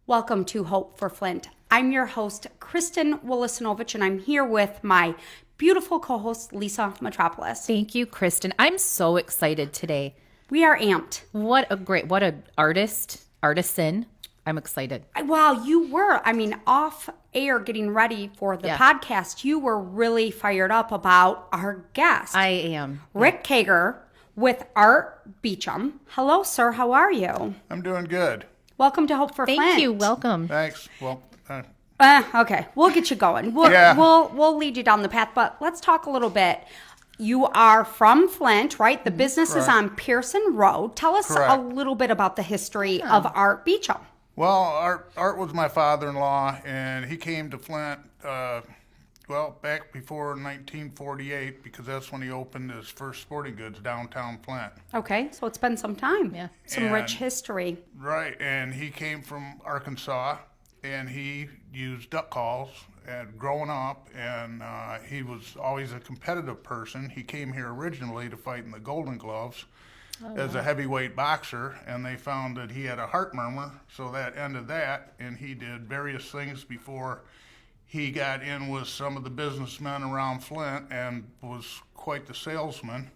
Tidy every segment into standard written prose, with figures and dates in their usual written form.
Welcome to Hope for Flint. I'm your host, Kristen Wolosinovich, and I'm here with my beautiful co-host, Lisa Metropolis. Thank you, Kristen. I'm so excited today. We are amped. What an artisan. I'm excited. Wow, you were, off air getting ready for the podcast. You were really fired up about our guest. I am. Rick Kager with Art Beecham. Hello, sir. How are you? I'm doing good. Welcome to Hope for Flint. Thank you. Welcome. Thanks. Well, okay, we'll get you going. We'll lead you down the path, but let's talk a little bit. You are from Flint, right? The business is on Pearson Road. Tell us a little bit about the history of Art Beecham. Well, Art was my father-in-law, and he came to Flint, back before 1948, because that's when he opened his first sporting goods downtown Flint. Okay, so it's been some time. Yeah. Some rich history. Right, and he came from Arkansas, and he used duck calls and growing up, and he was always a competitive person. He came here originally to fight in the Golden Gloves as a heavyweight boxer, and they found that he had a heart murmur, so that ended that, and he did various things before he got in with some of the businessmen around Flint and was quite the salesman,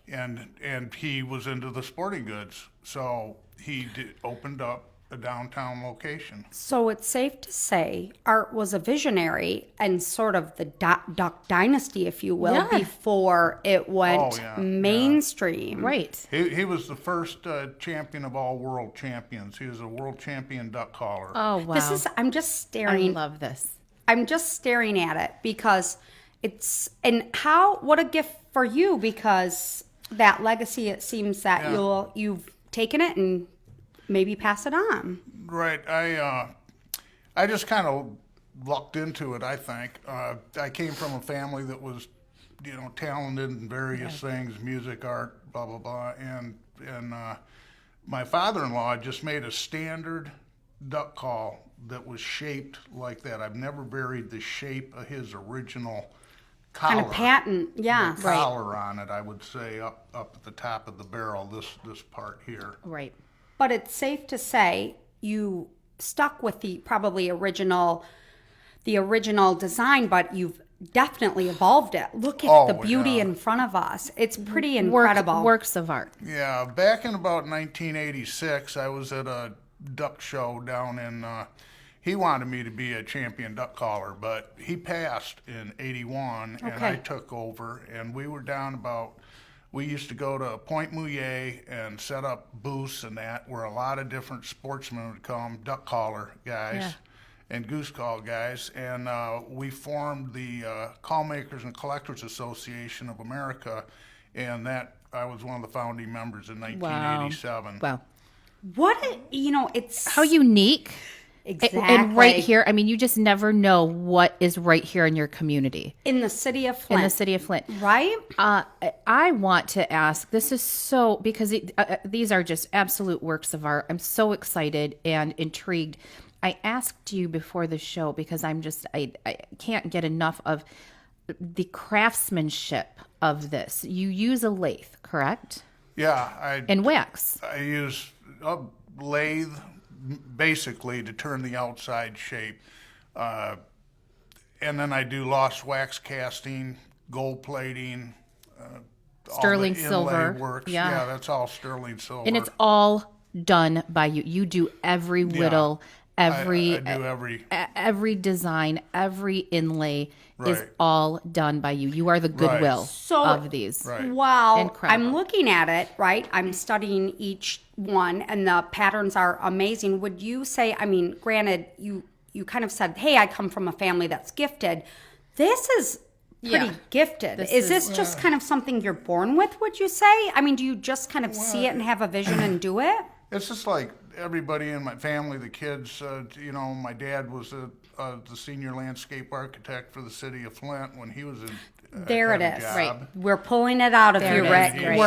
and he was into the sporting goods, so he opened up a downtown location. So it's safe to say Art was a visionary and sort of the Duck Dynasty, if you will, before it went mainstream. Yeah. Right. He was the first champion of all world champions. He was a world champion duck caller. Oh, wow. I'm just staring. I love this. I'm just staring at it because what a gift for you, because that legacy, it seems that you've taken it and maybe pass it on. Right. I just kind of lucked into it, I think. I came from a family that was, talented in various things, music, art, blah, blah, blah. And my father-in-law just made a standard duck call that was shaped like that. I've never varied the shape of his original collar. Kind of patent, the collar on it, I would say, up at the top of the barrel, this part here. Right. But it's safe to say you stuck with the original design, but you've definitely evolved it. Look at the beauty in front of us. It's pretty incredible. Works of art. Yeah, back in about 1986, I was at a duck show down in, he wanted me to be a champion duck caller, but he passed in 81, and I took over, and we were down we used to go to Point Mouillet and set up booths and that, where a lot of different sportsmen would come, duck caller guys and goose call guys, and we formed the Call Makers and Collectors Association of America, and that I was one of the founding members in 1987. Wow. It's How unique. Exactly. And right here, you just never know what is right here in your community. In the city of Flint. Right? I want to ask, this is so, because these are just absolute works of art. I'm so excited and intrigued. I asked you before the show because I can't get enough of the craftsmanship of this. You use a lathe, correct? Yeah. And wax. I use a lathe basically to turn the outside shape. And then I do lost wax casting, gold plating, sterling all the silver works. Yeah, that's all sterling silver. And it's all done by you. You do every whittle, I do every design, every inlay is all done by you. You are the goodwill of these. Right. Wow. Incredible. I'm looking at it, right? I'm studying each one, and the patterns are amazing. Would you say, granted, you kind of said, hey, I come from a family that's gifted. This is pretty gifted. Is this just kind of something you're born with, would you say? Do you just kind of see it and have a vision and do it? It's just like everybody in my family, the kids, my dad was the senior landscape architect for the city of Flint when he was in there it is. Right. We're pulling it out of you, Rick. He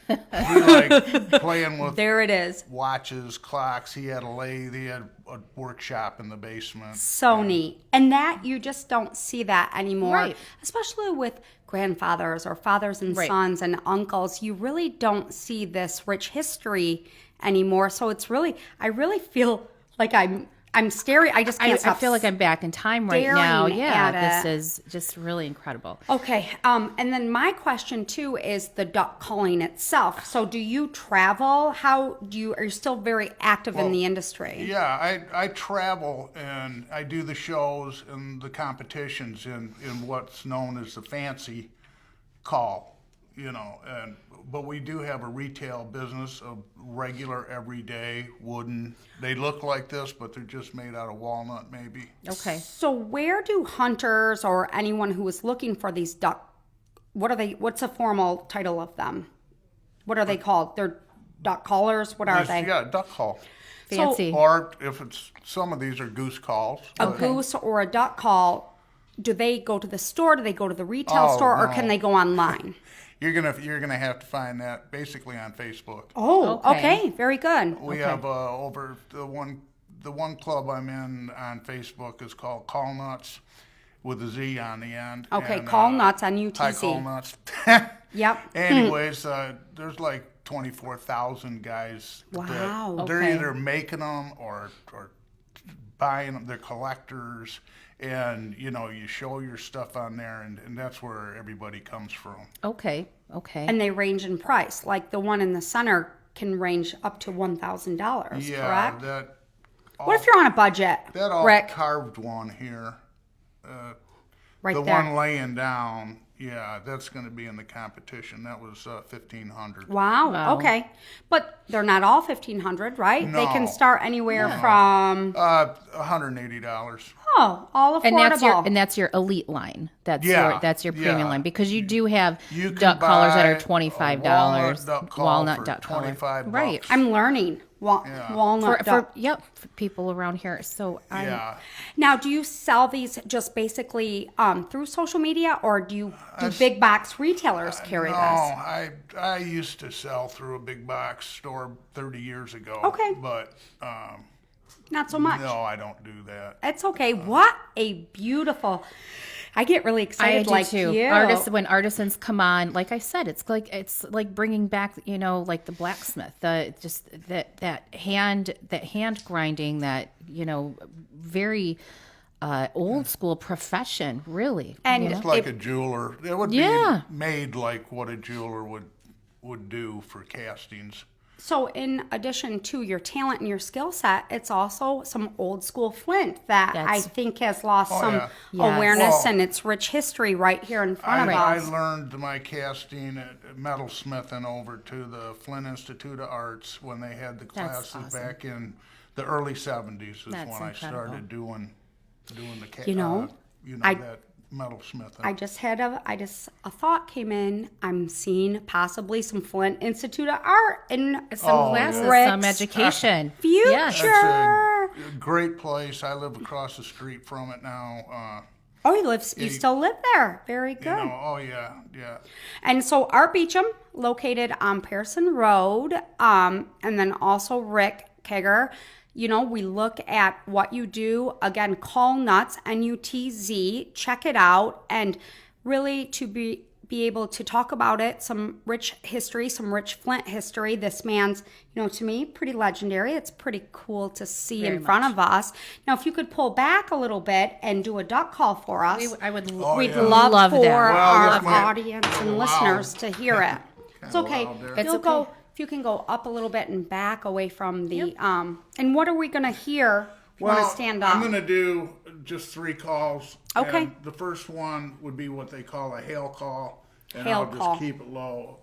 liked playing with there it is. Watches, clocks. He had a lathe. He had a workshop in the basement. So neat. And that, you just don't see that anymore, especially with grandfathers or fathers and sons and uncles. You really don't see this rich history anymore. So it's really, I really feel like I'm I'm staring. I just can't I stop. feel like I'm back in time right now. staring Yeah, at this is just really incredible. Okay. And then my question too is the duck calling itself. So do you travel? Are you still very active in the industry? Yeah, I travel and I do the shows and the competitions in what's known as the fancy call, but we do have a retail business of regular, everyday wooden. They look like this, but they're just made out of walnut, maybe. Okay. So where do hunters or anyone who is looking for these duck, what's a formal title of them? What are they called? They're duck callers? What are they? Yeah, duck call. Fancy. Or if it's, some of these are goose calls. A goose or a duck call, do they go to the store? Do they go to the retail store? Or no. can they go online? You're gonna have to find that basically on Facebook. Oh, Okay. okay. Very good. We have over the one club I'm in on Facebook is called Call Nuts with a Z on the end. Okay, and, Call Nuts on Hi, Call UTC. Nuts. Yep. Anyways, there's like 24,000 guys. Wow. That they're Okay. either making them or buying them. They're collectors. And, you show your stuff on there, and that's where everybody comes from. Okay. And they range in price. Like the one in the center can range up to $1,000, Yeah, correct? What if you're on a budget, that all Rick? carved one here, Right the there. one laying down, yeah, that's going to be in the competition. That was 1,500. Wow. Okay. But they're not all 1,500, right? They can No. start anywhere from $180. all affordable. And that's your elite line. That's Yeah, your premium yeah. line, because you do have You can duck collars that buy are a $25. walnut duck call for collar. $25. Right. I'm learning walnut For duck. for people around here. So Yeah. Now, do you sell these just basically through social media, or do big box retailers carry No, this? I used to sell through a big box store 30 years ago. Okay. But Not so much. no, I don't do that. It's okay. What a beautiful! I get really excited, I do like too. you. When artisans come on, like I said, it's like bringing back, like the blacksmith, just that hand grinding, that very old school profession, really. And It's like a jeweler. It would Yeah. be made like what a jeweler would do for castings. So, in addition to your talent and your skill set, it's also some old school flint that I That's- think has lost some yeah. Yes. awareness Well, and its rich history right here in front of I us. learned my casting at metalsmithing over to the Flint Institute of Arts when they had the classes awesome. back in the early 70s is That's when I incredible. started doing the I- that metalsmithing. I just had a thought came in. I'm seeing possibly some Flint Institute of Art in Some classes, Rick's some education. future. Yes. That's a great place. I live across the street from it now. Oh, you still live there. Very good. Oh yeah. And so Art Beecham, located on Pearson Road, and then also Rick Kegger. We look at what you do. Again, Call Nuts, NUTZ. Check it out, and really to be able to talk about it, some rich history, some rich Flint history. This man's, to me, pretty legendary. It's pretty cool to see in front of us. Now, if you could pull back a little bit and do a duck call for us, we'd yeah. love for that. Well, our this might- audience and loud. listeners to hear it. It's okay. loud there. If you'll okay. go, if you can go up a little bit and back away from the and what are we gonna hear? Want to stand up? I'm going to do just 3 calls. Okay. And the first one would be what they call a hail call. And Hail I'll just call. keep it low.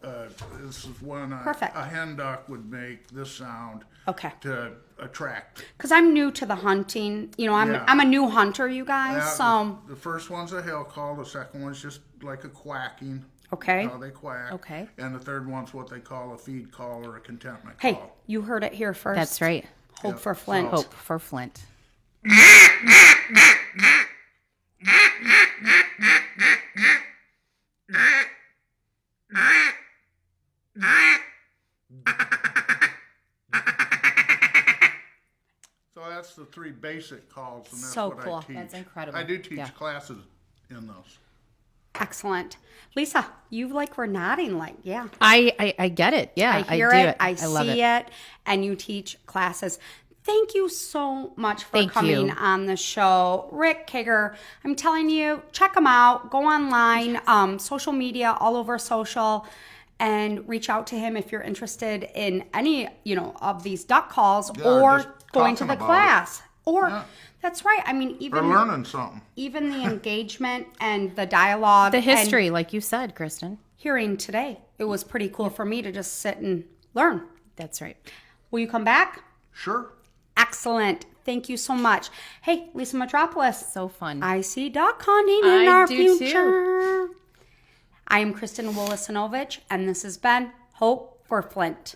This is when Perfect. a hen duck would make this sound Okay. to attract. Because I'm new to the hunting. Yeah. I'm a new hunter, you guys. That- So the first one's a hail call. The second one's just like a quacking. okay. How they quack. Okay. And the third one's what they call a feed call or a contentment Hey, call. you heard it here first. That's right. Hope for Flint. Hope for Flint. So that's the 3 basic calls, and that's So what cool. I teach. That's incredible. I do teach Yeah. classes in those. Excellent, Lisa. You were nodding like yeah. I get it. Yeah, I hear do it. I love see it. And you teach classes. Thank you so much for Thank coming you. on the show. Rick Kager, I'm telling you, check him out. Go online, social media, all over social, and reach out to him if you're interested in any, of these duck calls or or just going to talking the about class. Or, Yeah. that's right. I mean, Or learning something. even the engagement and the dialogue. The and history, like you said, Kristen. hearing today, it was pretty cool for me to just sit and learn. That's right. Will you come back? Sure. Excellent. Thank you so much. Hey, Lisa Metropolis. So fun. I see duck hunting in I our do future. I am Kristen Willisonovich, and this has been Hope for Flint.